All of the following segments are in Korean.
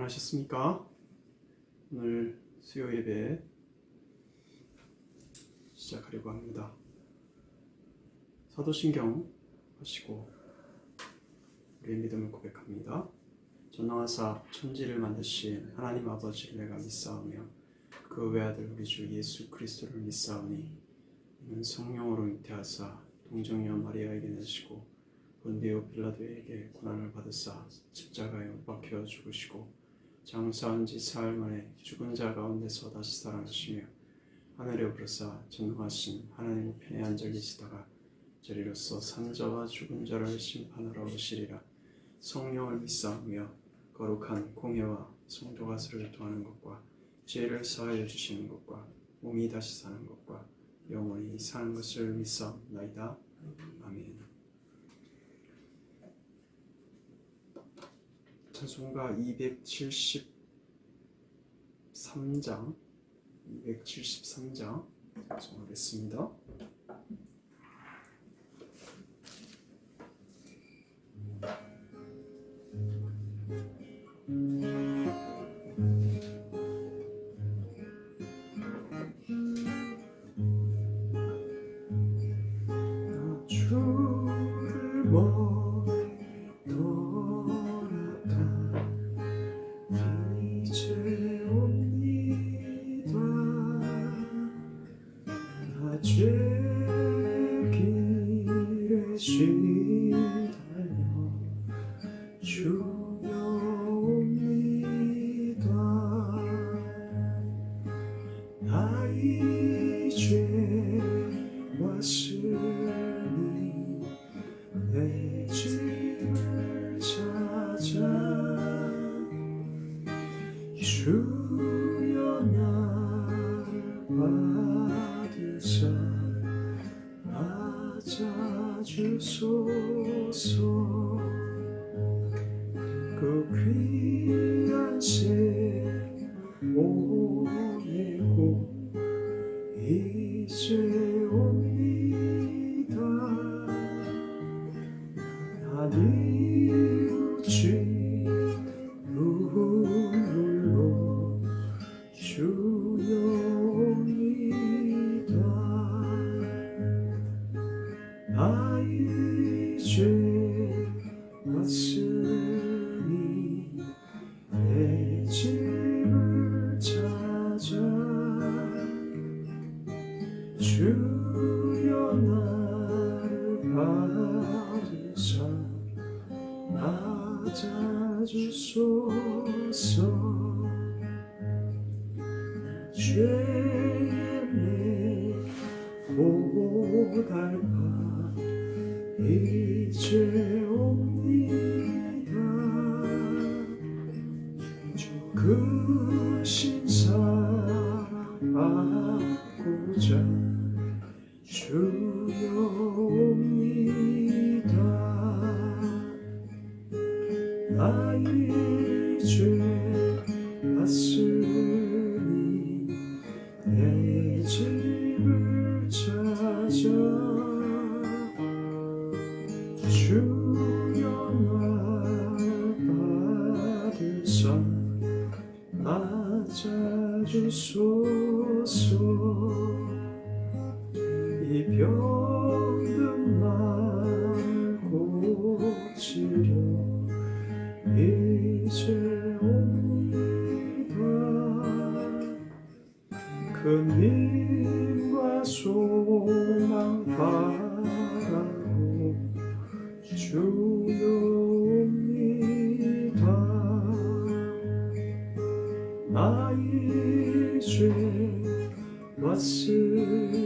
안녕하셨습니까? 오늘 수요 예배 시작하려고 합니다. 사도신경 하시고 우리의 믿음을 고백합니다. 전능하사 천지를 만드신 하나님 아버지를 내가 믿사오며 그 외아들 우리 주 예수 그리스도를 믿사오니 이는 성령으로 잉태하사 동정녀 마리아에게 내시고 본디오 빌라도에게 고난을 받으사 십자가에 못 박혀 죽으시고 장사한 지 사흘 만에 죽은 자 가운데서 다시 살아나시며 하늘에 오르사 전능하신 하나님 우편에 앉아 계시다가 저리로서 산자와 죽은 자를 심판하러 오시리라. 성령을 믿사오며 거룩한 공회와 성도가 서로 교통하는 것과 죄를 사하여 주시는 것과 몸이 다시 사는 것과 영원히 사는 것을 믿사옵나이다. 아멘. 찬송가 273장 찬송하겠습니다. 나의 죄와 슬픔이 내 집을 찾아 주여 나를 받으사 맞아주소서. 그 귀한 새 보내고 이제 옵니다. 나 뉘우친 눈물로 주여 옵니다. 나의 죄 왔으니 내 집을 찾아 주여 나를 받으사 맞아주소서. 죄의 내 고달파 이제 옵니다. 주 그 신사랑 받고자 주여 옵니다. 나의 죄 왔으니 내 집을 찾아 주여 나를 받으사 맞아주소서. 이 병든 마음을 고치려 이제 옵니다. 그 님과 소망 바라고 주여 옵니다. 나의 죄 왔으니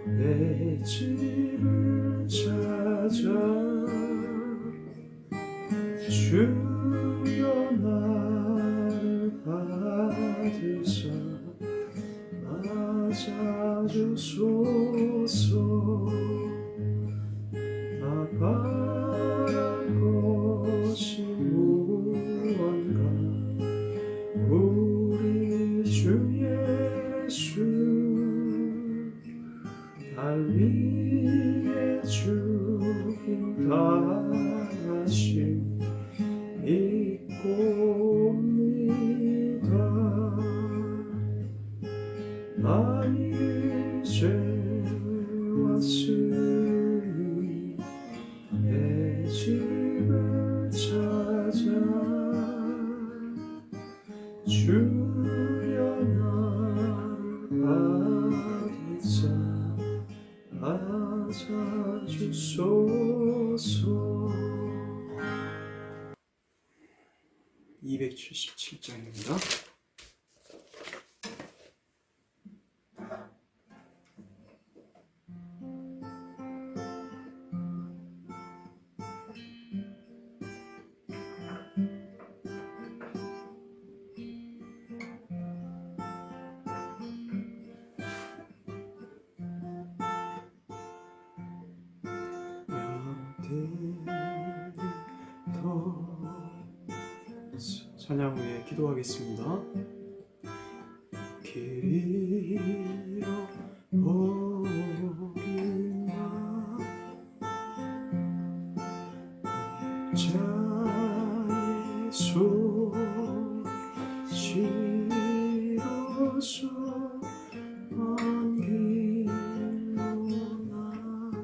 내 집을 찾아 주여 나를 받으사 맞아주소서. 나 바랄 것이 무언가 우리 주 예수 날 위해 죽임 당하신 주여 나를 받으사 찾아주소서. 277장입니다. 찬양 후에 기도하겠습니다. 길 잃어버린 나 자의 소식으로서 먼 길로 나가네.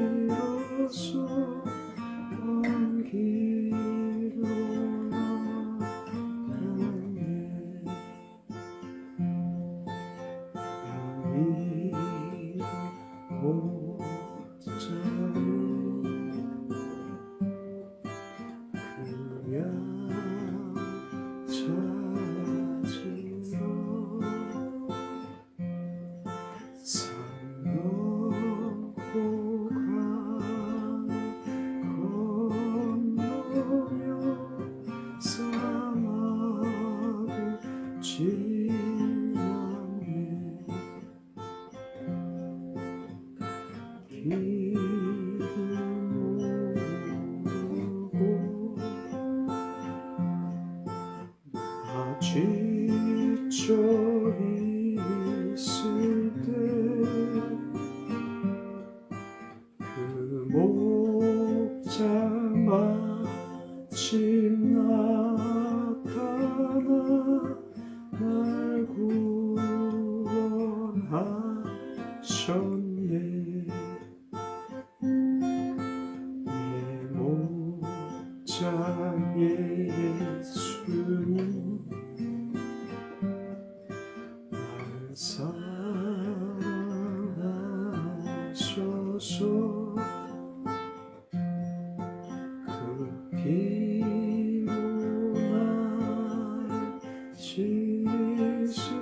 실어서 먼 길로 나가네. 못자는 그냥 찾으러 산 넘고 건너며 사막을 지나네. 길을 모르고 나 지쳐 있을 때 그 목자 마침 나타나 날 구원하셨네. 내 목자 예수님 날 사랑하셔서 그 피로 나를 씻으소.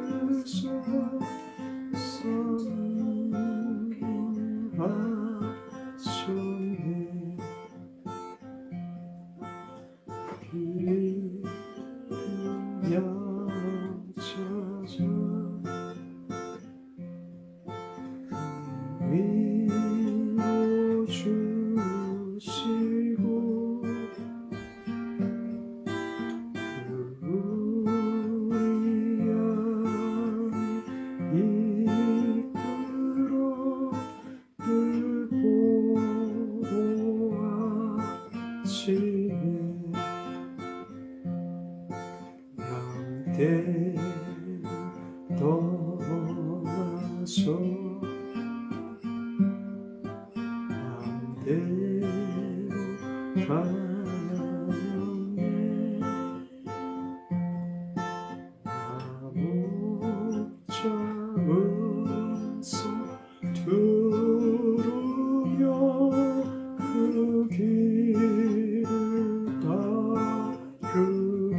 섬김하셨네. 이름 찾아 위로 주시고 우리 안에 이끌어 늘 보호하시네. 양떼를 떠나서 맘대로 가네. 나무자 은사 두르며 그 길을 따르리.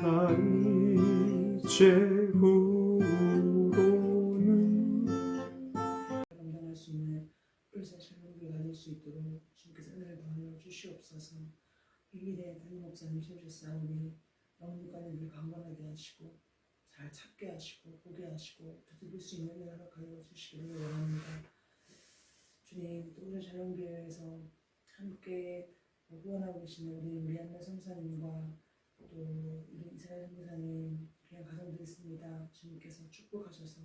나 이제 후로는 감당할 수 있는 불사 찬양을 가질 수 있도록 주께서 은혜를 더하여 주시옵소서. 위기대 담임 목사님 세우셨사오니 영육간에 늘 강건하게 하시고 잘 찾게 하시고 보게 하시고 붙들 수 있는 은혜를 허락하여 주시기를 원합니다. 주님, 또 오늘 자연교회에서 함께 후원하고 계시는 우리 미얀마 선사님과 또 우리 이스라엘 선교사님 귀한 가정들이 있습니다. 주님께서 축복하셔서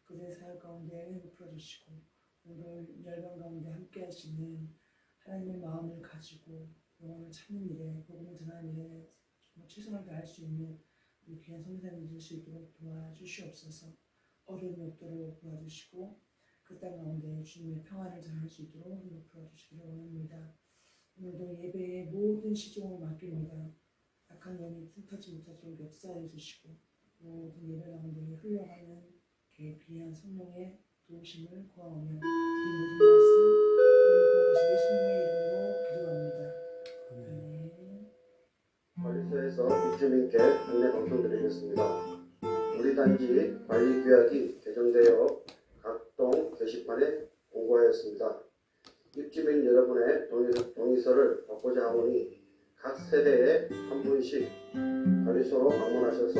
그들의 사역 가운데 은혜를 풀어주시고 오늘 열방 가운데 함께 하시는 하나님의 마음을 가지고 영혼을 찾는 일에 복음을 전하는 일에 정말 최선을 다할 수 있는 우리 귀한 선생님이 될 수 있도록 도와주시옵소서. 어려움이 없도록 도와주시고 그 땅 가운데 주님의 평안을 전할 수 있도록 힘을 풀어주시기를 원합니다. 오늘도 예배의 모든 시종을 맡깁니다. 악한 영이 틈타지 못하도록 역사해 주시고 모든 예배 가운데 흘러가는 귀한 성령의 도우심을 구하오며 이 모든 말씀 우리 구하신 예수님의 이름으로 기도합니다. 아멘. 관리소에서 입주민께 안내 방송드리겠습니다. 우리 단지 관리규약이 개정되어 각동 게시판에 공고하였습니다. 입주민 여러분의 동의서를 받고자 하오니 각 세대에 한 분씩 관리소로 방문하셔서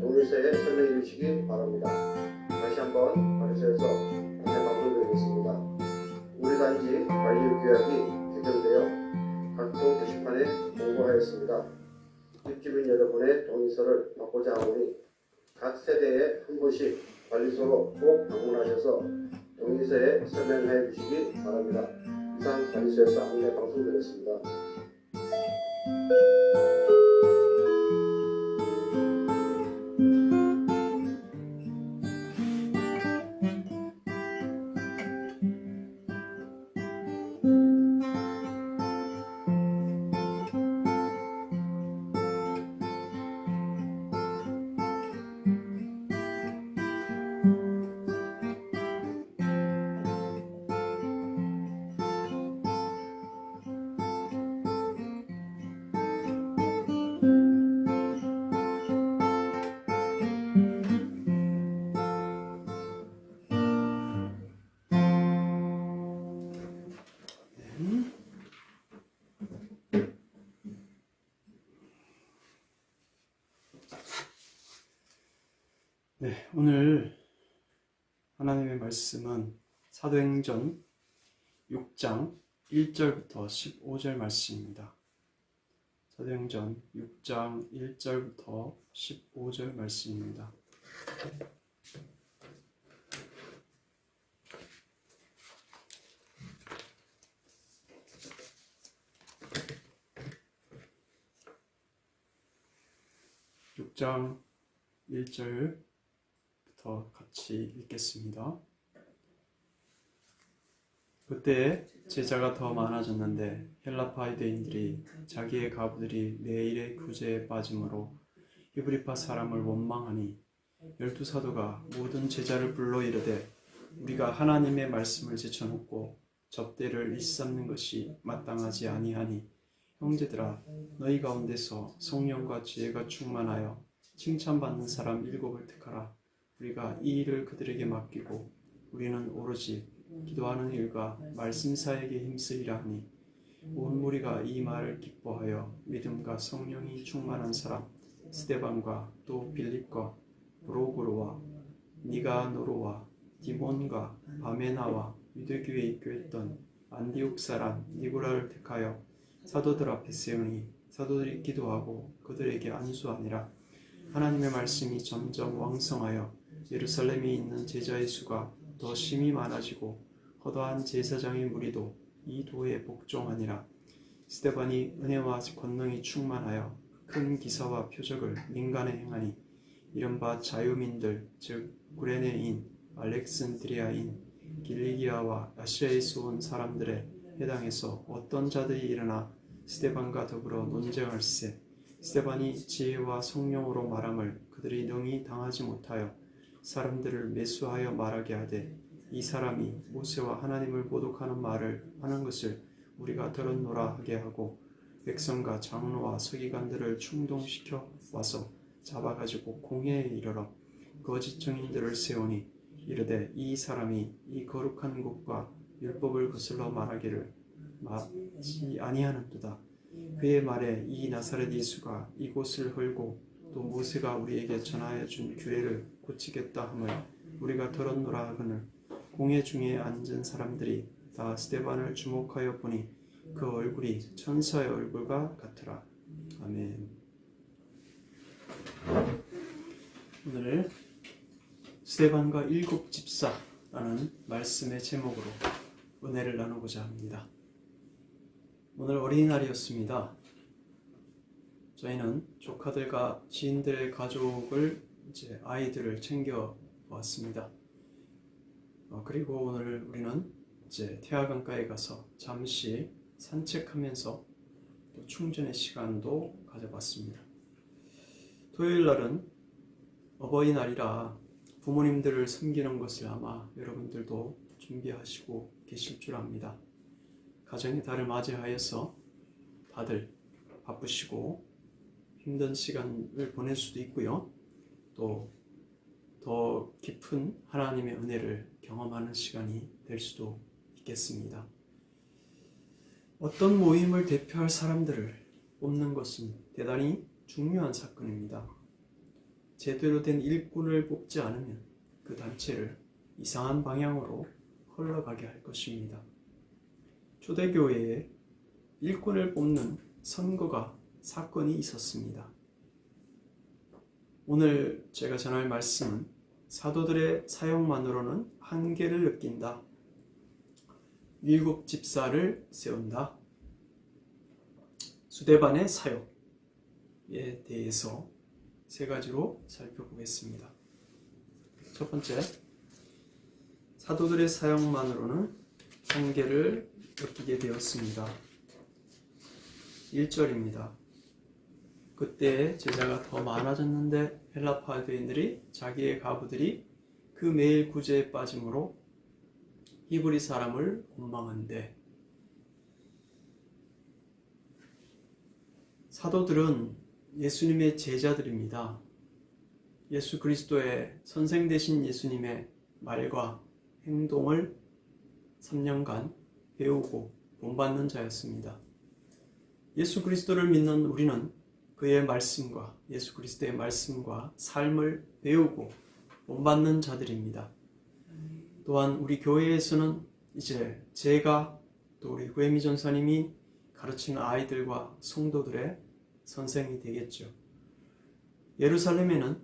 동의서에 설명해 주시기 바랍니다. 다시 한번 관리소에서 안내 방송드리겠습니다. 우리 단지 관리규약이 개정되어 각동 게시판에 공고하였습니다. 입주민 여러분의 동의서를 받고자 하오니 각 세대에 한 분씩 관리소로 꼭 방문하셔서 동의서에 설명해 주시기 바랍니다. 이상 관리소에서 안내 방송드렸습니다. 네, 오늘 하나님의 말씀은 사도행전 6장 1절부터 15절 말씀입니다. 사도행전 6장 1절부터 15절 말씀입니다. 육 장 1절부터 같이 읽겠습니다. 그때 제자가 더 많아졌는데 헬라파 유대인들이 자기의 가부들이 매일의 구제에 빠짐으로 히브리파 사람을 원망하니 12사도가 모든 제자를 불러 이르되 우리가 하나님의 말씀을 제쳐놓고 접대를 일삼는 것이 마땅하지 아니하니 형제들아 너희 가운데서 성령과 지혜가 충만하여 칭찬받는 사람 7을 택하라. 우리가 이 일을 그들에게 맡기고 우리는 오로지 기도하는 일과 말씀 사역에 힘쓰리라 하니 온 무리가 이 말을 기뻐하여 믿음과 성령이 충만한 사람 스데반과 또 빌립과 브로고로와 니가노로와 디몬과 바메나와 유대교에 입교했던 안디옥 사람 니고라를 택하여 사도들 앞에 세우니 사도들이 기도하고 그들에게 안수하니라. 하나님의 말씀이 점점 왕성하여 예루살렘에 있는 제자의 수가 더 심히 많아지고 허다한 제사장의 무리도 이 도에 복종하니라. 스데반이 은혜와 권능이 충만하여 큰 기사와 표적을 민간에 행하니 이른바 자유민들 즉 구레네인, 알렉산드리아인, 길리기아와 아시아에서 온 사람들의 해당에서 어떤 자들이 일어나 스데반과 더불어 논쟁할세. 스데반이 지혜와 성령으로 말함을 그들이 능히 당하지 못하여 사람들을 매수하여 말하게 하되 이 사람이 모세와 하나님을 모독하는 말을 하는 것을 우리가 들었노라 하게 하고 백성과 장로와 서기관들을 충동시켜 와서 잡아가지고 공회에 이르러 거짓 증인들을 세우니 이르되 이 사람이 이 거룩한 곳과 율법을 거슬러 말하기를 마치 아니하는도다. 그의 말에 이 나사렛 예수가 이곳을 헐고 또 모세가 우리에게 전하여 준 규례를 고치겠다 함을 우리가 들었노라 하거늘 공회 중에 앉은 사람들이 다 스데반을 주목하여 보니 그 얼굴이 천사의 얼굴과 같으라. 아멘. 오늘 스데반과 일곱 집사라는 말씀의 제목으로 은혜를 나누고자 합니다. 오늘 어린이날이었습니다. 저희는 조카들과 지인들의 가족을 아이들을 챙겨 보았습니다. 그리고 오늘 우리는 태화강가에 가서 잠시 산책하면서 또 충전의 시간도 가져봤습니다. 토요일 날은 어버이날이라 부모님들을 섬기는 것을 아마 여러분들도 준비하시고 계실 줄 압니다. 가정의 달을 맞이하여서 다들 바쁘시고 힘든 시간을 보낼 수도 있고요. 또 더 깊은 하나님의 은혜를 경험하는 시간이 될 수도 있겠습니다. 어떤 모임을 대표할 사람들을 뽑는 것은 대단히 중요한 사건입니다. 제대로 된 일꾼을 뽑지 않으면 그 단체를 이상한 방향으로 흘러가게 할 것입니다. 초대교회에 일꾼을 뽑는 선거가 사건이 있었습니다. 오늘 제가 전할 말씀은 사도들의 사역만으로는 한계를 느낀다. 일곱 집사를 세운다. 스데반의 사역에 대해서 세 가지로 살펴보겠습니다. 첫 번째, 사도들의 사역만으로는 한계를 느끼게 되었습니다. 1절입니다. 그때 제자가 더 많아졌는데 헬라파 유대인들이 자기의 가부들이 그 매일 구제에 빠짐으로 히브리 사람을 원망한대. 사도들은 예수님의 제자들입니다. 예수 그리스도의 선생 되신 예수님의 말과 행동을 3년간 배우고 본받는 자였습니다. 예수 그리스도를 믿는 우리는 그의 말씀과 예수 그리스도의 말씀과 삶을 배우고 본받는 자들입니다. 또한 우리 교회에서는 이제 제가 또 우리 구혜미 전사님이 가르치는 아이들과 성도들의 선생이 되겠죠. 예루살렘에는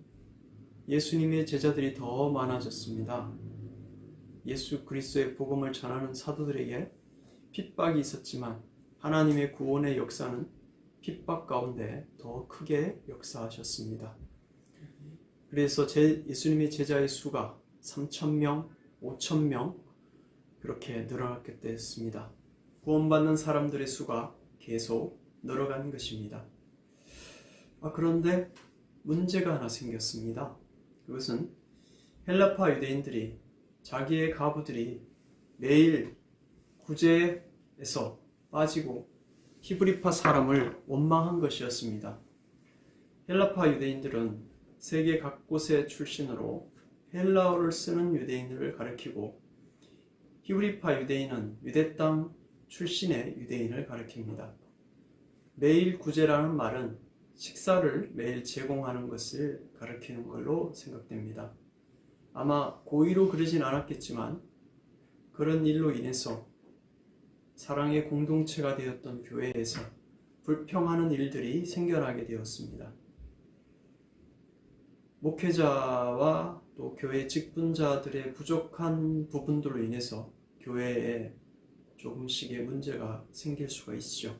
예수님의 제자들이 더 많아졌습니다. 예수 그리스도의 복음을 전하는 사도들에게 핍박이 있었지만 하나님의 구원의 역사는 핍박 가운데 더 크게 역사하셨습니다. 그래서 예수님의 제자의 수가 3,000명, 5,000명 그렇게 늘어났게 됐습니다. 구원받는 사람들의 수가 계속 늘어간 것입니다. 그런데 문제가 하나 생겼습니다. 그것은 헬라파 유대인들이 자기의 가부들이 매일 구제에서 빠지고 히브리파 사람을 원망한 것이었습니다. 헬라파 유대인들은 세계 각곳의 출신으로 헬라어를 쓰는 유대인들을 가리키고 히브리파 유대인은 유대 땅 출신의 유대인을 가리킵니다. 매일 구제라는 말은 식사를 매일 제공하는 것을 가리키는 걸로 생각됩니다. 아마 고의로 그러진 않았겠지만 그런 일로 인해서 사랑의 공동체가 되었던 교회에서 불평하는 일들이 생겨나게 되었습니다. 목회자와 또 교회 직분자들의 부족한 부분들로 인해서 교회에 조금씩의 문제가 생길 수가 있죠.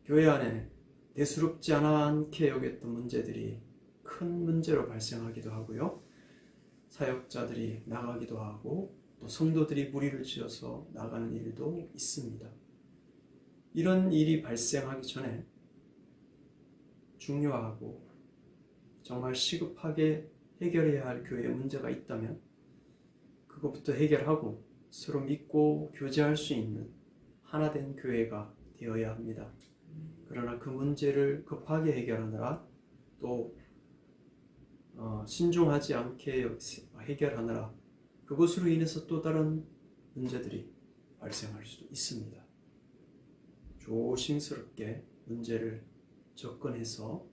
교회 안에 대수롭지 않게 여겼던 문제들이 큰 문제로 발생하기도 하고요. 사역자들이 나가기도 하고 또 성도들이 무리를 지어서 나가는 일도 있습니다. 이런 일이 발생하기 전에 중요하고 정말 시급하게 해결해야 할 교회에 문제가 있다면 그것부터 해결하고 서로 믿고 교제할 수 있는 하나된 교회가 되어야 합니다. 그러나 그 문제를 급하게 해결하느라 또 신중하지 않게 해결하느라 그것으로 인해서 또 다른 문제들이 발생할 수도 있습니다. 조심스럽게 문제를 접근해서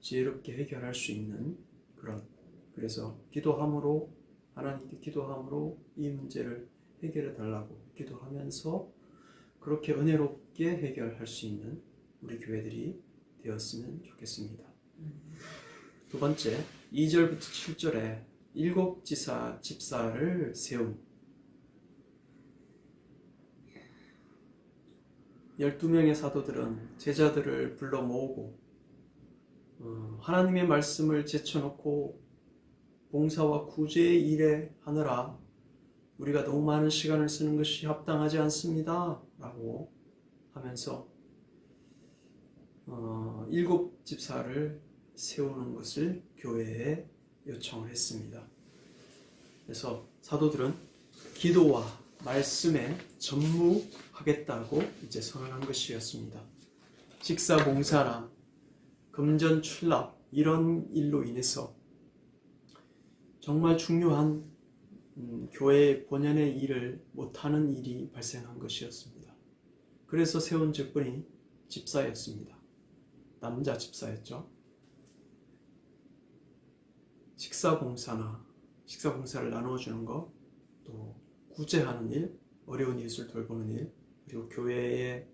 지혜롭게 해결할 수 있는 그래서 기도함으로 하나님께 기도함으로 이 문제를 해결해 달라고 기도하면서 그렇게 은혜롭게 해결할 수 있는 우리 교회들이 되었으면 좋겠습니다. 두 번째, 2절부터 7절에 7 집사를 세운 12명의 사도들은 제자들을 불러 모으고 하나님의 말씀을 제쳐놓고 봉사와 구제의 일에 하느라 우리가 너무 많은 시간을 쓰는 것이 합당하지 않습니다 라고 하면서 7 집사를 세우는 것을 교회에 요청을 했습니다. 그래서 사도들은 기도와 말씀에 전무하겠다고 이제 선언한 것이었습니다. 식사 봉사나 금전 출납 이런 일로 인해서 정말 중요한 교회 본연의 일을 못하는 일이 발생한 것이었습니다. 그래서 세운 직분이 집사였습니다. 남자 집사였죠. 식사 봉사를 나누어주는 것, 또 구제하는 일, 어려운 이웃을 돌보는 일, 그리고 교회의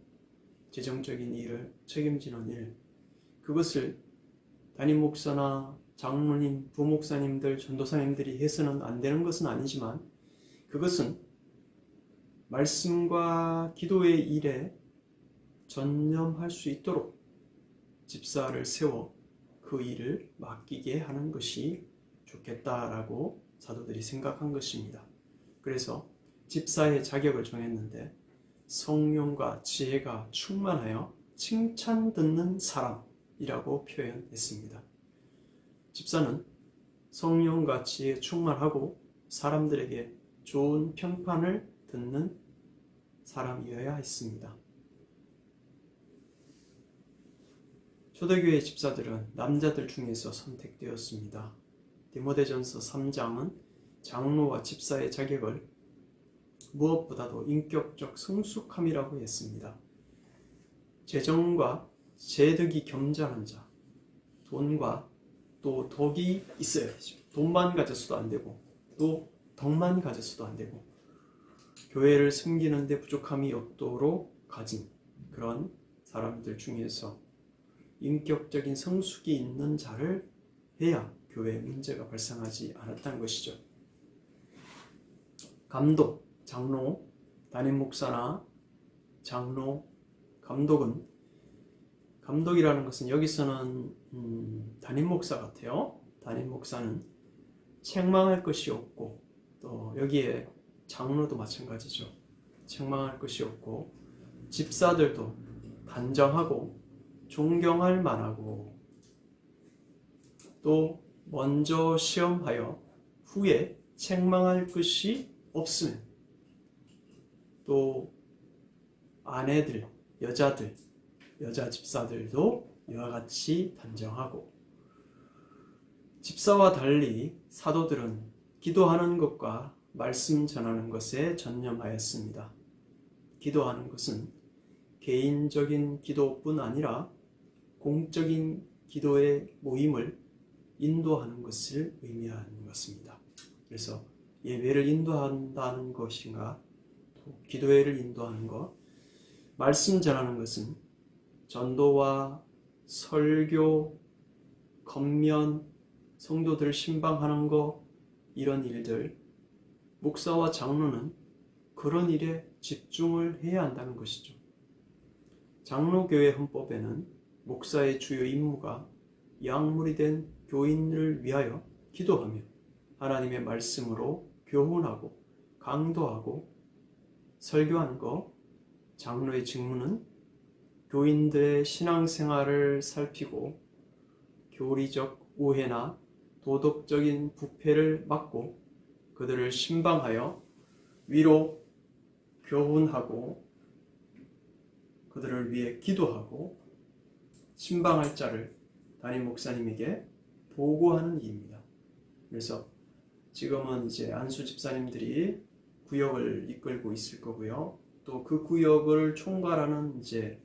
재정적인 일을 책임지는 일, 그것을 담임 목사나 장로님, 부목사님들, 전도사님들이 해서는 안 되는 것은 아니지만 그것은 말씀과 기도의 일에 전념할 수 있도록 집사를 세워 그 일을 맡기게 하는 것이 좋겠다라고 사도들이 생각한 것입니다. 그래서 집사의 자격을 정했는데 성령과 지혜가 충만하여 칭찬 듣는 사람이라고 표현했습니다. 집사는 성령과 지혜에 충만하고 사람들에게 좋은 평판을 듣는 사람이어야 했습니다. 초대교회 집사들은 남자들 중에서 선택되었습니다. 디모데전서 3장은 장로와 집사의 자격을 무엇보다도 인격적 성숙함이라고 했습니다. 재정과 재득이 겸전한 자, 돈과 또 덕이 있어야죠. 돈만 가졌어도 안 되고 또 덕만 가졌어도 안 되고 교회를 섬기는 데 부족함이 없도록 가진 그런 사람들 중에서 인격적인 성숙이 있는 자를 해야 교회에 문제가 발생하지 않았다는 것이죠. 감독, 장로, 담임 목사나 장로, 감독이라는 것은 여기서는 담임 목사 같아요. 담임 목사는 책망할 것이 없고 또 여기에 장로도 마찬가지죠. 책망할 것이 없고 집사들도 단정하고 존경할 만하고 또 먼저 시험하여 후에 책망할 것이 없으면 또 아내들, 여자 집사들도 이와 같이 단정하고 집사와 달리 사도들은 기도하는 것과 말씀 전하는 것에 전념하였습니다. 기도하는 것은 개인적인 기도뿐 아니라 공적인 기도의 모임을 인도하는 것을 의미하는 것입니다. 그래서 예배를 인도한다는 것인가, 또 기도회를 인도하는 것, 말씀 전하는 것은 전도와 설교, 건면, 성도들을 신방하는 것, 이런 일들, 목사와 장로는 그런 일에 집중을 해야 한다는 것이죠. 장로교회 헌법에는 목사의 주요 임무가 양물이 된 교인을 위하여 기도하며 하나님의 말씀으로 교훈하고 강도하고 설교하는 것, 장로의 직무는 교인들의 신앙생활을 살피고 교리적 우회나 도덕적인 부패를 막고 그들을 신방하여 위로 교훈하고 그들을 위해 기도하고 신방할 자를 담임 목사님에게 보고하는 일입니다. 그래서 지금은 이제 안수 집사님들이 구역을 이끌고 있을 거고요. 또 그 구역을 총괄하는 이제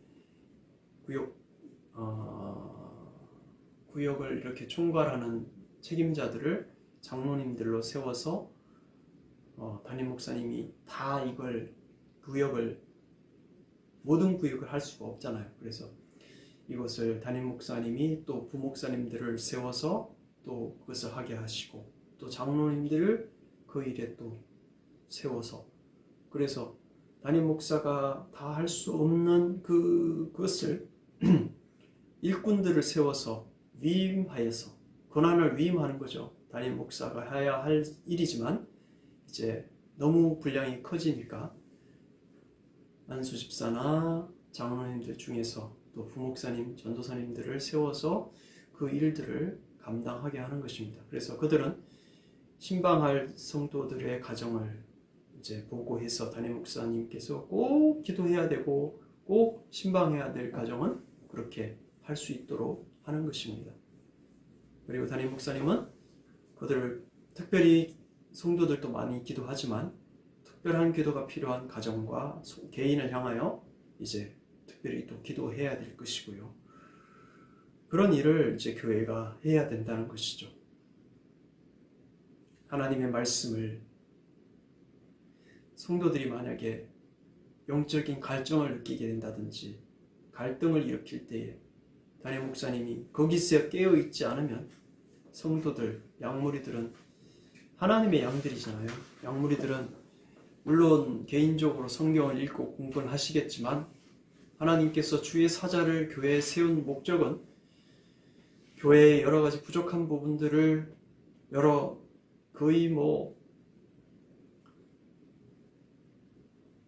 구역을 이렇게 총괄하는 책임자들을 장로님들로 세워서 담임 목사님이 다 이걸 모든 구역을 할 수가 없잖아요. 그래서 이것을 담임 목사님이 또 부목사님들을 세워서 또 그것을 하게 하시고 또 장로님들을 그 일에 또 세워서 그래서 담임 목사가 다 할 수 없는 그것을 일꾼들을 세워서 위임하여서 권한을 위임하는 거죠. 담임 목사가 해야 할 일이지만 이제 너무 분량이 커지니까 안수 집사나 장로님들 중에서 또 부목사님, 전도사님들을 세워서 그 일들을 감당하게 하는 것입니다. 그래서 그들은 신방할 성도들의 가정을 이제 보고해서 담임 목사님께서 꼭 기도해야 되고 꼭 신방해야 될 가정은 그렇게 할 수 있도록 하는 것입니다. 그리고 담임 목사님은 그들을 특별히 성도들도 많이 기도하지만 특별한 기도가 필요한 가정과 개인을 향하여 이제 특별히 또 기도해야 될 것이고요. 그런 일을 이제 교회가 해야 된다는 것이죠. 하나님의 말씀을 성도들이 만약에 영적인 갈증을 느끼게 된다든지 갈등을 일으킬 때에 담임 목사님이 거기서 깨어있지 않으면 성도들, 양무리들은 하나님의 양들이잖아요. 양무리들은 물론 개인적으로 성경을 읽고 공부를 하시겠지만 하나님께서 주의 사자를 교회에 세운 목적은 교회의 여러 가지 부족한 부분들을 거의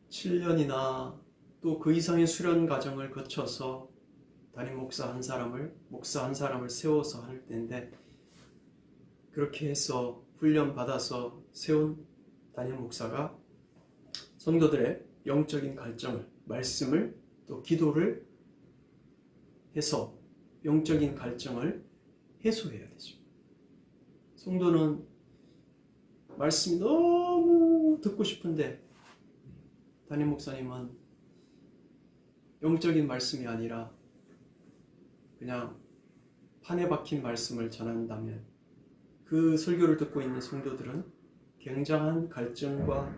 7년이나 또 그 이상의 수련 과정을 거쳐서 담임 목사 한 사람을 세워서 할 때인데 그렇게 해서 훈련 받아서 세운 담임 목사가 성도들의 영적인 갈증을, 말씀을 또 기도를 해서 영적인 갈증을 해소해야 되죠. 성도는 말씀이 너무 듣고 싶은데 담임 목사님은 영적인 말씀이 아니라 그냥 판에 박힌 말씀을 전한다면 그 설교를 듣고 있는 성도들은 굉장한 갈증과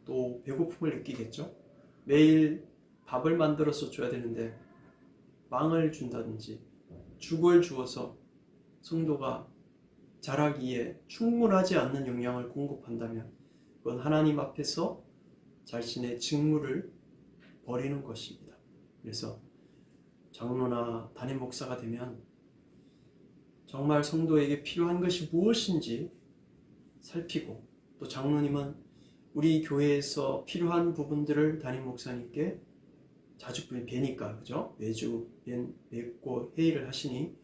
또 배고픔을 느끼겠죠. 매일 밥을 만들어서 줘야 되는데 빵을 준다든지 죽을 주어서 성도가 자라기에 충분하지 않는 영양을 공급한다면 그건 하나님 앞에서 자신의 직무를 버리는 것입니다. 그래서 장로나 담임 목사가 되면 정말 성도에게 필요한 것이 무엇인지 살피고 또 장로님은 우리 교회에서 필요한 부분들을 담임 목사님께 자주 뵈니까 그죠? 매주 뵙고 회의를 하시니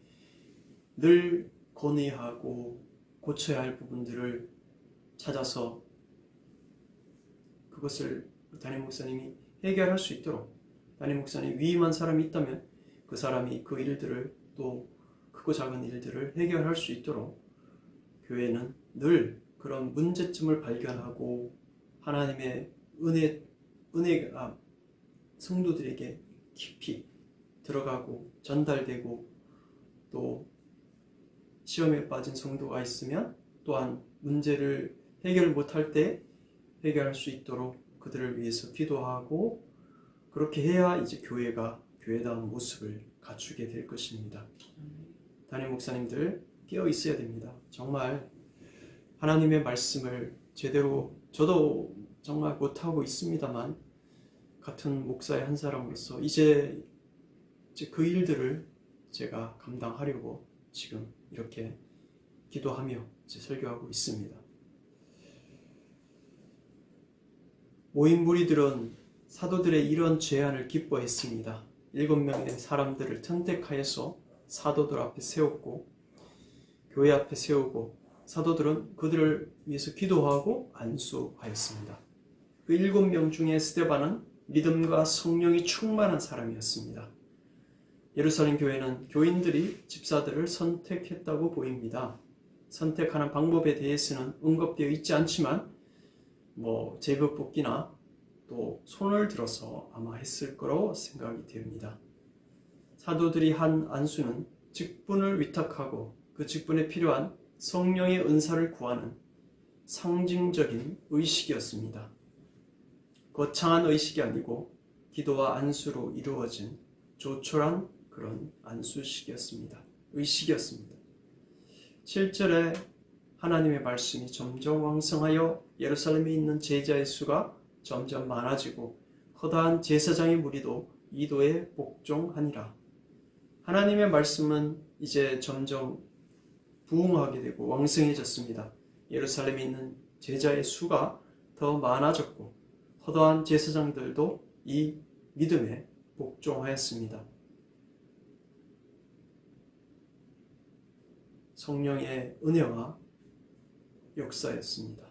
늘 건의하고 고쳐야 할 부분들을 찾아서 그것을 담임 목사님이 해결할 수 있도록 담임 목사님 위임한 사람이 있다면 그 사람이 그 일들을 또 크고 작은 일들을 해결할 수 있도록 교회는 늘 그런 문제점을 발견하고 하나님의 은혜가 성도들에게 깊이 들어가고 전달되고 또 시험에 빠진 성도가 있으면 또한 문제를 해결 못할 때 해결할 수 있도록 그들을 위해서 기도하고 그렇게 해야 이제 교회가 교회다운 모습을 갖추게 될 것입니다. 담임 목사님들 깨어 있어야 됩니다. 정말 하나님의 말씀을 제대로 저도 정말 못하고 있습니다만 같은 목사의 한 사람으로서 이제 그 일들을 제가 감당하려고 지금 이렇게 기도하며 이제 설교하고 있습니다. 모인 무리들은 사도들의 이런 제안을 기뻐했습니다. 7명의 사람들을 선택하여서 사도들 앞에 세웠고 교회 앞에 세우고 사도들은 그들을 위해서 기도하고 안수하였습니다. 그 7명 중에 스데반은 믿음과 성령이 충만한 사람이었습니다. 예루살렘 교회는 교인들이 집사들을 선택했다고 보입니다. 선택하는 방법에 대해서는 언급되어 있지 않지만 제법 뽑기나 또 손을 들어서 아마 했을 거로 생각이 됩니다. 사도들이 한 안수는 직분을 위탁하고 그 직분에 필요한 성령의 은사를 구하는 상징적인 의식이었습니다. 거창한 의식이 아니고 기도와 안수로 이루어진 조촐한 그런 안수식이었습니다. 의식이었습니다. 7절에 하나님의 말씀이 점점 왕성하여 예루살렘에 있는 제자의 수가 점점 많아지고 허다한 제사장의 무리도 이도에 복종하니라. 하나님의 말씀은 이제 점점 부흥하게 되고 왕성해졌습니다. 예루살렘에 있는 제자의 수가 더 많아졌고 허다한 제사장들도 이 믿음에 복종하였습니다. 성령의 은혜와 역사였습니다.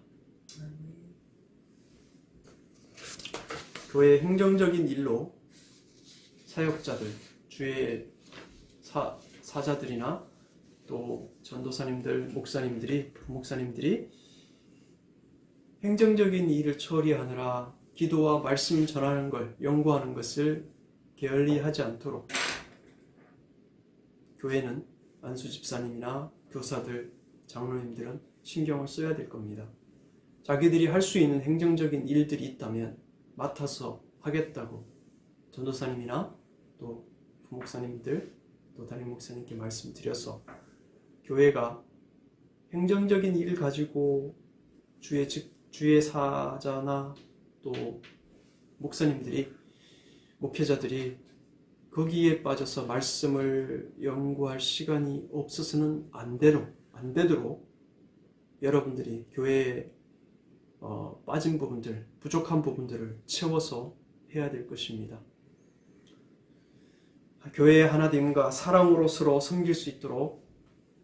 교회의 행정적인 일로 사역자들, 주의 사자들이나 또 전도사님들, 목사님들이, 부목사님들이 행정적인 일을 처리하느라 기도와 말씀 전하는 걸, 연구하는 것을 게을리하지 않도록 교회는 안수 집사님이나 교사들, 장로님들은 신경을 써야 될 겁니다. 자기들이 할 수 있는 행정적인 일들이 있다면 맡아서 하겠다고 전도사님이나 또 부목사님들, 또 담임 목사님께 말씀드려서 교회가 행정적인 일 가지고 주의 사자나 또 목사님들이, 목회자들이 거기에 빠져서 말씀을 연구할 시간이 없어서는 안 되도록 여러분들이 교회에 빠진 부분들, 부족한 부분들을 채워서 해야 될 것입니다. 교회의 하나됨과 사랑으로 서로 섬길 수 있도록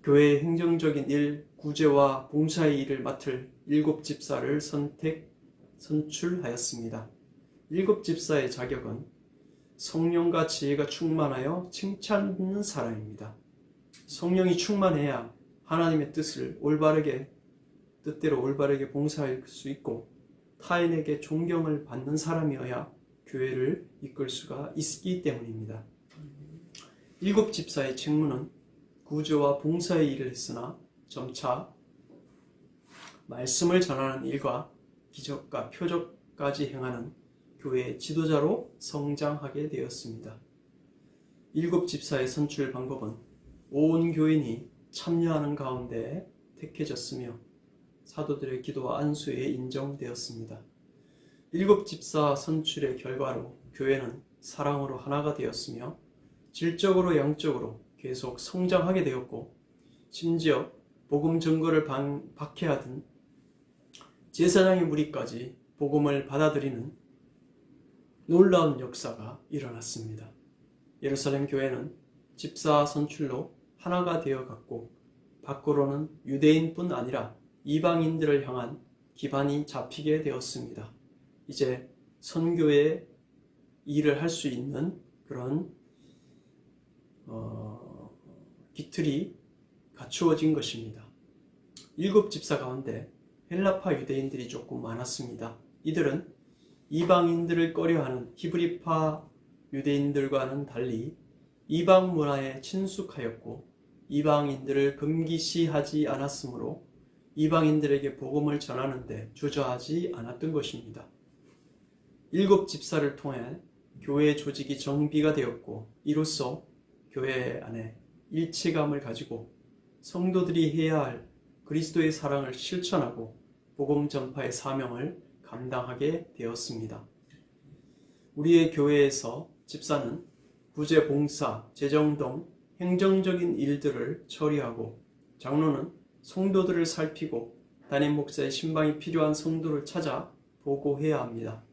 교회의 행정적인 일, 구제와 봉사의 일을 맡을 7 집사를 선출하였습니다. 7 집사의 자격은 성령과 지혜가 충만하여 칭찬받는 사람입니다. 성령이 충만해야 하나님의 뜻대로 올바르게 봉사할 수 있고 타인에게 존경을 받는 사람이어야 교회를 이끌 수가 있기 때문입니다. 7 집사의 직무는 구제와 봉사의 일을 했으나 점차 말씀을 전하는 일과 기적과 표적까지 행하는 교회의 지도자로 성장하게 되었습니다. 7 집사의 선출 방법은 온 교인이 참여하는 가운데 택해졌으며 사도들의 기도와 안수에 인정되었습니다. 7 집사 선출의 결과로 교회는 사랑으로 하나가 되었으며 질적으로 양적으로 계속 성장하게 되었고 심지어 복음 증거를 박해하던 제사장의 무리까지 복음을 받아들이는 놀라운 역사가 일어났습니다. 예루살렘 교회는 집사 선출로 하나가 되어갔고 밖으로는 유대인뿐 아니라 이방인들을 향한 기반이 잡히게 되었습니다. 이제 선교의 일을 할 수 있는 그런 기틀이 갖추어진 것입니다. 7 집사 가운데 헬라파 유대인들이 조금 많았습니다. 이들은 이방인들을 꺼려하는 히브리파 유대인들과는 달리 이방 문화에 친숙하였고 이방인들을 금기시하지 않았으므로 이방인들에게 복음을 전하는데 주저하지 않았던 것입니다. 7 집사를 통해 교회 조직이 정비가 되었고 이로써 교회 안에 일체감을 가지고 성도들이 해야 할 그리스도의 사랑을 실천하고 복음 전파의 사명을 감당하게 되었습니다. 우리의 교회에서 집사는 구제, 봉사, 재정 등 행정적인 일들을 처리하고 장로는 성도들을 살피고 담임 목사의 신방이 필요한 성도를 찾아 보고해야 합니다.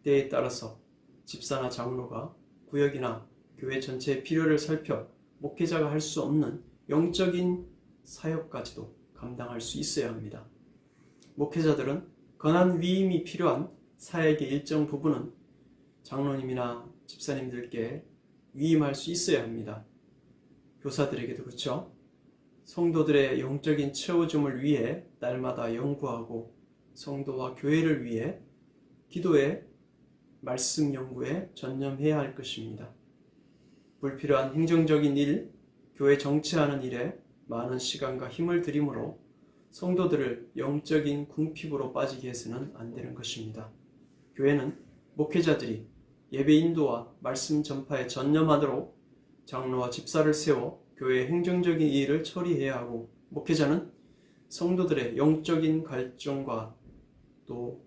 때에 따라서 집사나 장로가 구역이나 교회 전체의 필요를 살펴 목회자가 할 수 없는 영적인 사역까지도 감당할 수 있어야 합니다. 목회자들은 권한 위임이 필요한 사역의 일정 부분은 장로님이나 집사님들께 위임할 수 있어야 합니다. 교사들에게도 그렇죠. 성도들의 영적인 채워줌을 위해 날마다 연구하고 성도와 교회를 위해 기도에 말씀 연구에 전념해야 할 것입니다. 불필요한 행정적인 일, 교회 정치하는 일에 많은 시간과 힘을 들이므로 성도들을 영적인 궁핍으로 빠지게 해서는 안 되는 것입니다. 교회는 목회자들이 예배 인도와 말씀 전파에 전념하도록 장로와 집사를 세워 교회의 행정적인 일을 처리해야 하고, 목회자는 성도들의 영적인 갈증과 또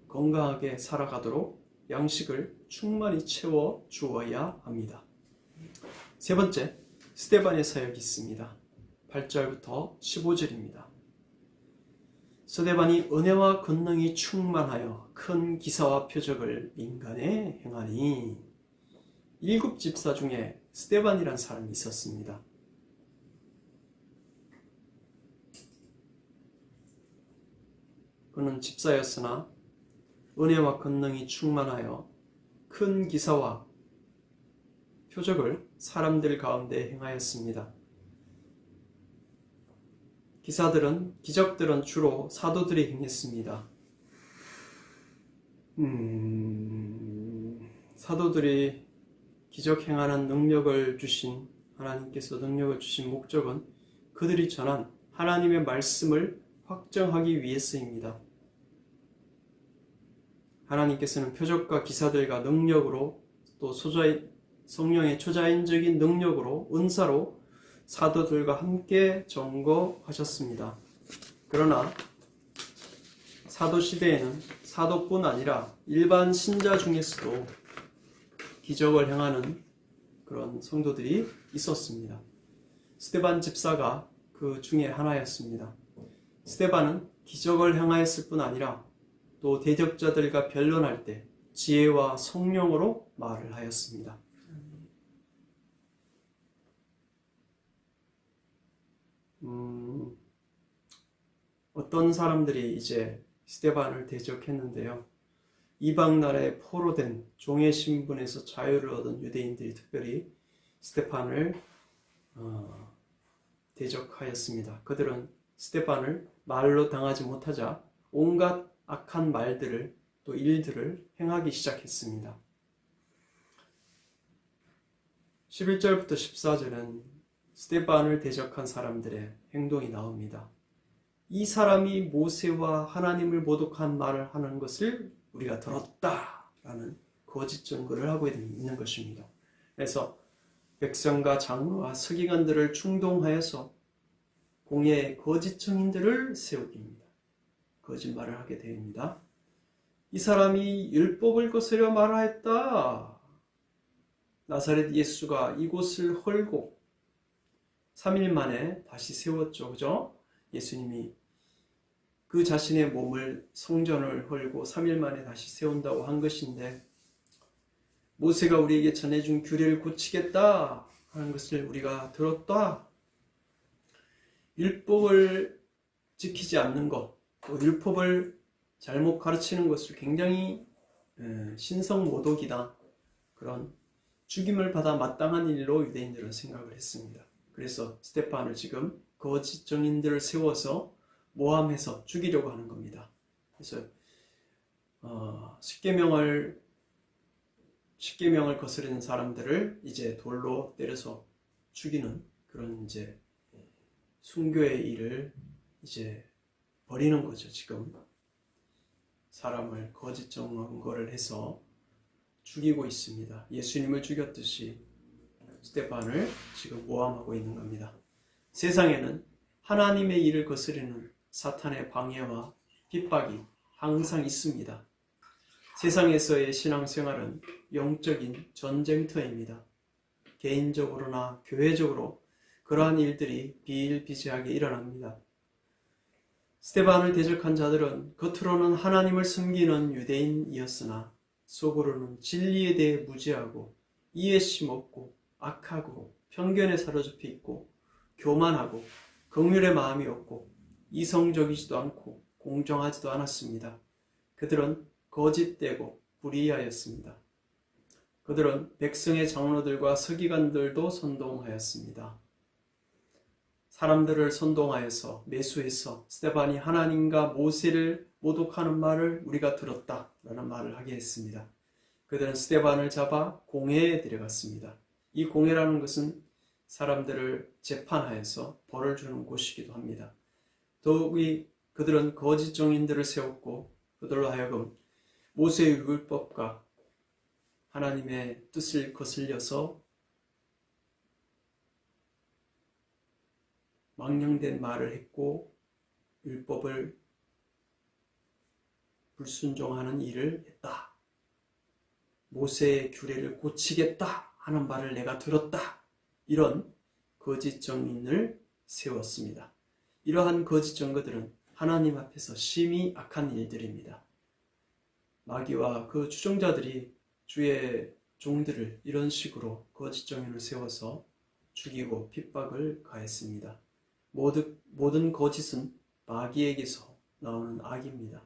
건강하게 살아가도록 양식을 충만히 채워 주어야 합니다. 세 번째, 스데반의 사역이 있습니다. 8절부터 15절입니다. 스데반이 은혜와 권능이 충만하여 큰 기사와 표적을 민간에 행하니. 7 집사 중에 스데반이란 사람이 있었습니다. 그는 집사였으나 은혜와 권능이 충만하여 큰 기사와 표적을 사람들 가운데 행하였습니다. 기적들은 주로 사도들이 행했습니다. 사도들이 기적 행하는 능력을 주신, 하나님께서 능력을 주신 목적은 그들이 전한 하나님의 말씀을 확정하기 위해서입니다. 하나님께서는 표적과 기사들과 능력으로, 또 성령의 초자연적인 능력으로, 은사로 사도들과 함께 전거하셨습니다. 그러나 사도 시대에는 사도뿐 아니라 일반 신자 중에서도 기적을 행하는 그런 성도들이 있었습니다. 스데반 집사가 그 중에 하나였습니다. 스데반은 기적을 행하였을 뿐 아니라 또 대적자들과 변론할 때 지혜와 성령으로 말을 하였습니다. 어떤 사람들이 이제 스데반을 대적했는데요. 이방 나라에 포로된 종의 신분에서 자유를 얻은 유대인들이 특별히 스데반을 대적하였습니다. 그들은 스데반을 말로 당하지 못하자 온갖 악한 말들을, 또 일들을 행하기 시작했습니다. 11절부터 14절은 스데반을 대적한 사람들의 행동이 나옵니다. 이 사람이 모세와 하나님을 모독한 말을 하는 것을 우리가 들었다라는 거짓 증거를 하고 있는 것입니다. 그래서 백성과 장로와 서기관들을 충동하여서 공회의 거짓 증인들을 세우기입니다. 거짓말을 하게 됩니다. 이 사람이 율법을 거스려 말하였다. 나사렛 예수가 이곳을 헐고 3일 만에 다시 세웠죠. 그죠? 예수님이 그 자신의 몸을, 성전을 헐고 3일 만에 다시 세운다고 한 것인데, 모세가 우리에게 전해준 규례를 고치겠다 하는 것을 우리가 들었다. 율법을 지키지 않는 것, 또 율법을 잘못 가르치는 것을 굉장히 신성모독이다, 그런 죽임을 받아 마땅한 일로 유대인들은 생각을 했습니다. 그래서 스데반을 지금 거짓 증인들을 세워서 모함해서 죽이려고 하는 겁니다. 그래서 십계명을 거스르는 사람들을 이제 돌로 때려서 죽이는 그런 이제 순교의 일을 이제 벌이는 거죠. 지금 사람을 거짓 증거를 해서 죽이고 있습니다. 예수님을 죽였듯이 스데반을 지금 모함하고 있는 겁니다. 세상에는 하나님의 일을 거스르는 사탄의 방해와 핍박이 항상 있습니다. 세상에서의 신앙생활은 영적인 전쟁터입니다. 개인적으로나 교회적으로 그러한 일들이 비일비재하게 일어납니다. 스데반을 대적한 자들은 겉으로는 하나님을 섬기는 유대인이었으나 속으로는 진리에 대해 무지하고 이해심 없고 악하고 편견에 사로잡혀 있고 교만하고 긍휼의 마음이 없고 이성적이지도 않고 공정하지도 않았습니다. 그들은 거짓되고 불의하였습니다. 그들은 백성의 장로들과 서기관들도 선동하였습니다. 사람들을 선동하여서 매수해서 스데반이 하나님과 모세를 모독하는 말을 우리가 들었다라는 말을 하게 했습니다. 그들은 스데반을 잡아 공회에 데려갔습니다. 이 공회라는 것은 사람들을 재판하여서 벌을 주는 곳이기도 합니다. 더욱이 그들은 거짓 증인들을 세웠고 그들로 하여금 모세의 율법과 하나님의 뜻을 거슬려서 망령된 말을 했고 율법을 불순종하는 일을 했다. 모세의 규례를 고치겠다 하는 말을 내가 들었다. 이런 거짓 증인을 세웠습니다. 이러한 거짓 증거들은 하나님 앞에서 심히 악한 일들입니다. 마귀와 그 주종자들이 주의 종들을 이런 식으로 거짓 증인을 세워서 죽이고 핍박을 가했습니다. 모든 거짓은 마귀에게서 나오는 악입니다.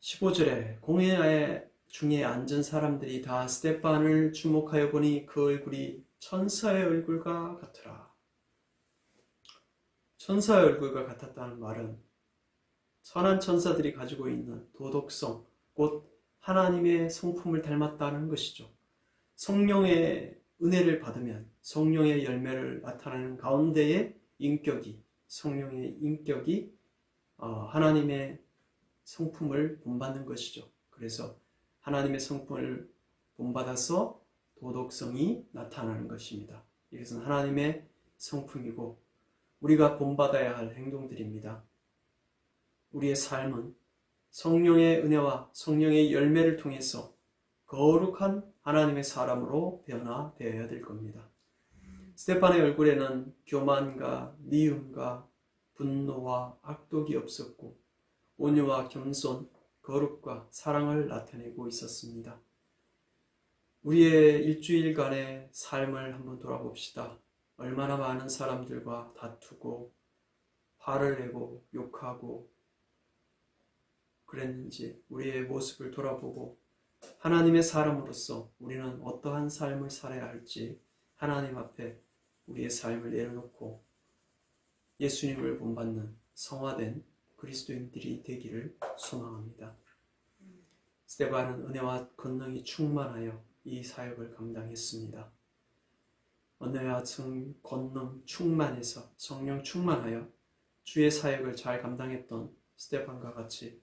15절에 공회 중에 앉은 사람들이 다 스데반을 주목하여 보니 그 얼굴이 천사의 얼굴과 같으라. 천사의 얼굴과 같았다는 말은 선한 천사들이 가지고 있는 도덕성, 곧 하나님의 성품을 닮았다는 것이죠. 성령의 은혜를 받으면 성령의 열매를 나타내는 가운데에 성령의 인격이 하나님의 성품을 본받는 것이죠. 그래서 하나님의 성품을 본받아서 도덕성이 나타나는 것입니다. 이것은 하나님의 성품이고 우리가 본받아야 할 행동들입니다. 우리의 삶은 성령의 은혜와 성령의 열매를 통해서 거룩한 하나님의 사람으로 변화되어야 될 겁니다. 스데반의 얼굴에는 교만과 미움과 분노와 악독이 없었고 온유와 겸손, 거룩과 사랑을 나타내고 있었습니다. 우리의 일주일간의 삶을 한번 돌아봅시다. 얼마나 많은 사람들과 다투고 화를 내고 욕하고 그랬는지 우리의 모습을 돌아보고 하나님의 사람으로서 우리는 어떠한 삶을 살아야 할지 하나님 앞에 우리의 삶을 내려놓고 예수님을 본받는 성화된 그리스도인들이 되기를 소망합니다. 스데반은 은혜와 권능이 충만하여 이 사역을 감당했습니다. 은혜와 권능 충만해서 성령 충만하여 주의 사역을 잘 감당했던 스데반과 같이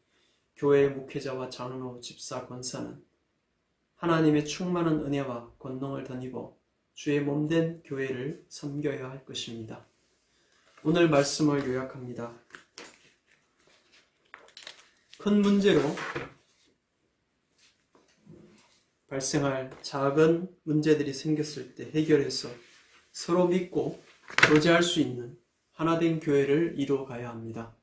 교회의 목회자와 장로, 집사, 권사는 하나님의 충만한 은혜와 권능을 덧입어 주의 몸된 교회를 섬겨야 할 것입니다. 오늘 말씀을 요약합니다. 큰 문제로 발생할 작은 문제들이 생겼을 때 해결해서 서로 믿고 교제할 수 있는 하나된 교회를 이루어가야 합니다.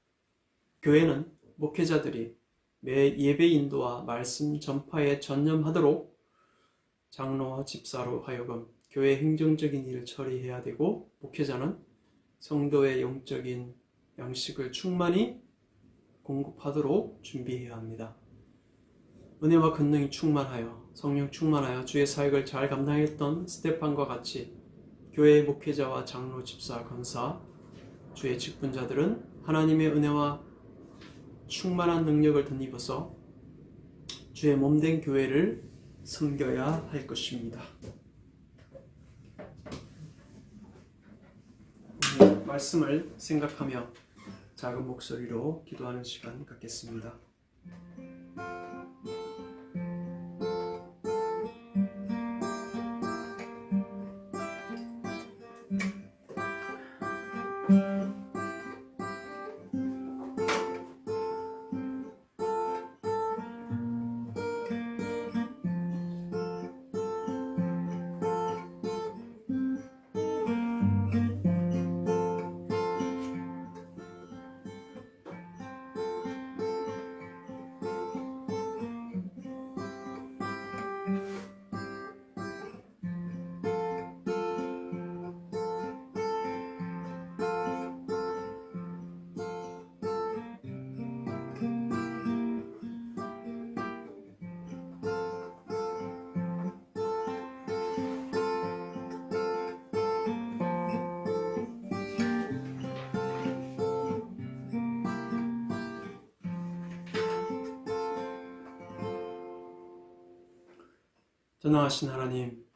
교회는 목회자들이 매 예배 인도와 말씀 전파에 전념하도록 장로와 집사로 하여금 교회 행정적인 일을 처리해야 되고 목회자는 성도의 영적인 양식을 충만히 공급하도록 준비해야 합니다. 은혜와 권능이 충만하여 성령 충만하여 주의 사역을 잘 감당했던 스데반과 같이 교회의 목회자와 장로, 집사, 권사, 주의 직분자들은 하나님의 은혜와 충만한 능력을 덧입어서 주의 몸된 교회를 섬겨야 할 것입니다. 오늘 말씀을 생각하며 작은 목소리로 기도하는 시간 갖겠습니다. 전능하신 하나님,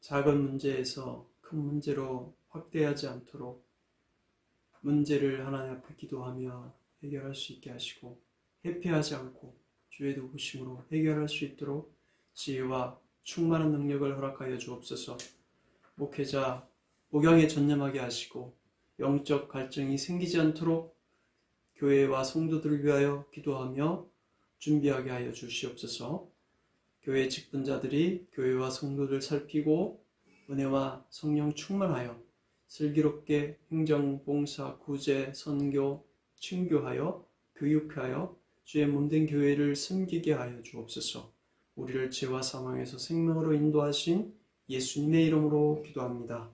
작은 문제에서 큰 문제로 확대하지 않도록 문제를 하나님 앞에 기도하며 해결할 수 있게 하시고 회피하지 않고 주의 도우심으로 해결할 수 있도록 지혜와 충만한 능력을 허락하여 주옵소서. 목회자, 목양에 전념하게 하시고 영적 갈증이 생기지 않도록 교회와 성도들을 위하여 기도하며 준비하게 하여 주시옵소서. 교회 직분자들이 교회와 성도들 살피고 은혜와 성령 충만하여 슬기롭게 행정, 봉사, 구제, 선교, 친교하여 교육하여 주의 몸된 교회를 섬기게 하여 주옵소서. 우리를 죄와 사망에서 생명으로 인도하신 예수님의 이름으로 기도합니다.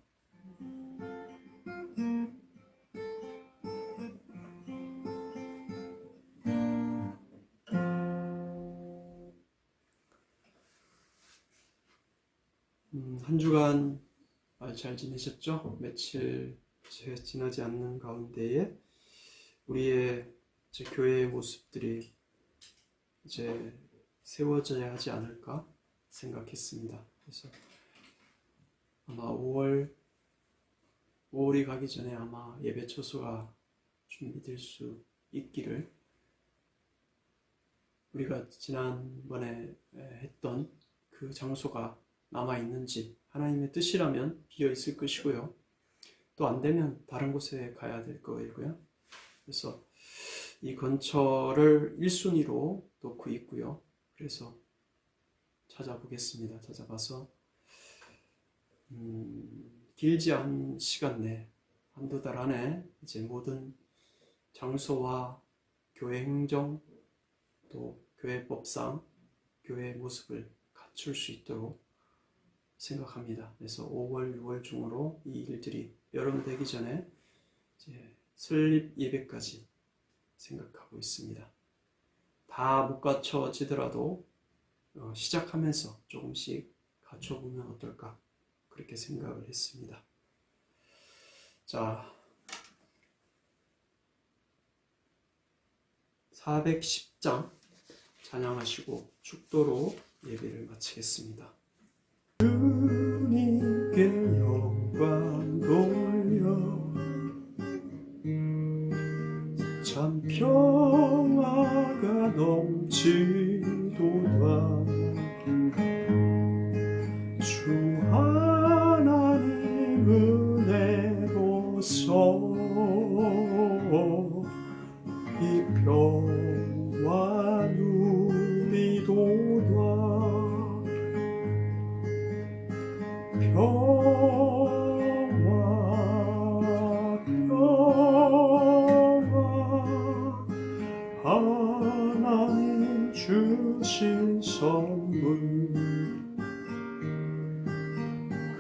한 주간 잘 지내셨죠? 며칠 지나지 않는 가운데에 우리의 교회의 모습들이 이제 세워져야 하지 않을까 생각했습니다. 그래서 아마 5월이 가기 전에 아마 예배 처소가 준비될 수 있기를, 우리가 지난번에 했던 그 장소가 남아있는지 하나님의 뜻이라면 비어있을 것이고요. 또 안되면 다른 곳에 가야 될 거이고요. 그래서 이 건처를 1순위로 놓고 있고요. 그래서 찾아보겠습니다. 찾아봐서 길지 않은 시간 내, 한두 달 안에 이제 모든 장소와 교회 행정, 또 교회 법상, 교회의 모습을 갖출 수 있도록 생각합니다. 그래서 5월, 6월 중으로 이 일들이 여름 되기 전에 이제 설립 예배까지 생각하고 있습니다. 다 못 갖춰지더라도 시작하면서 조금씩 갖춰보면 어떨까, 그렇게 생각을 했습니다. 자, 410장 찬양하시고 축도로 예배를 마치겠습니다. 주님께 영광 돌려 참 평화가 넘치도다. 주 하나님 은혜로서 이 평화 누리도다. 하나님 주신 선물,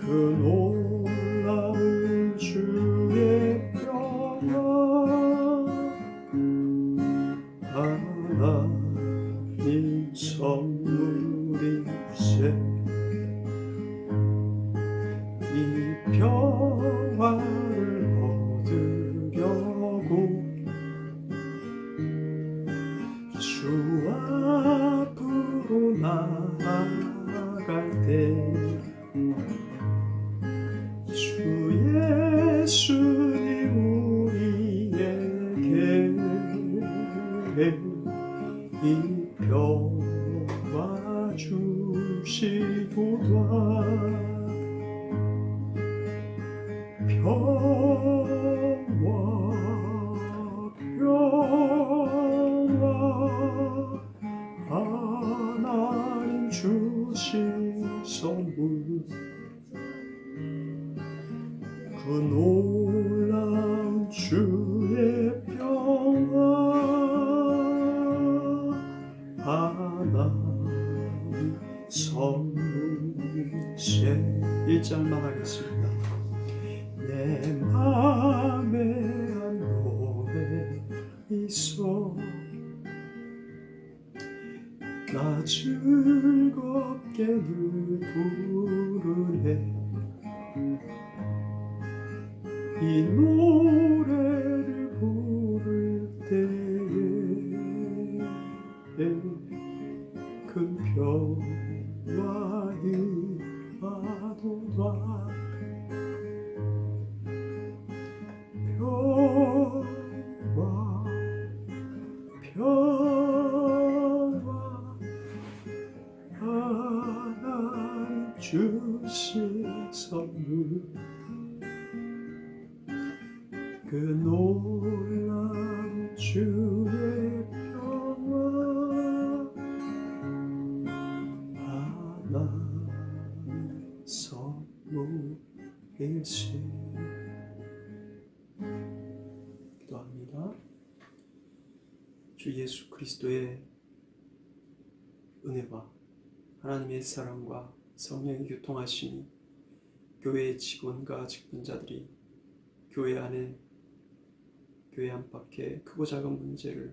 그 놀라운 주의 평화, 하나님 선물이세. 이 평화를 얻으려고 주 앞으로 나아갈 때 주 예수님 우리에게 이 평화 주시도다. 평화 하나님 주신 선물, 그 놀라운 주의 평화, 하나님 선물이세. 1절만 하겠습니다. 내 맘에 한 노래 있어, 나 즐겁게 늘 부르네. 이 노래를 부를 때에 큰 평화이 와도다. 평화 하나님 주신 선물, 그 놀라운 주의 평화 하나님의 선물일세. 기도합니다. 주 예수 그리스도의 은혜와 하나님의 사랑과 성령의 교통하심이 교회의 직원과 직분자들이 교회 안에 교회 안팎의 크고 작은 문제를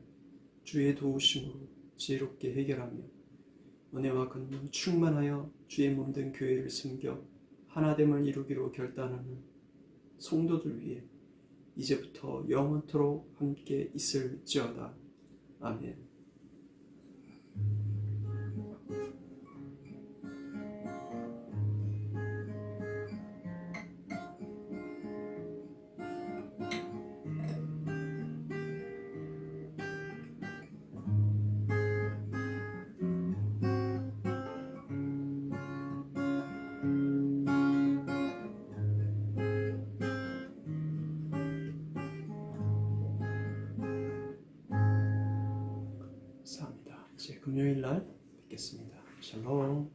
주의 도우심으로 지혜롭게 해결하며 은혜와 근능 충만하여 주의 몸된 교회를 섬겨 하나됨을 이루기로 결단하는 성도들 위해 이제부터 영원토록 함께 있을지어다. 아멘. 감사합니다. 이제 금요일 날 뵙겠습니다. 샬롬.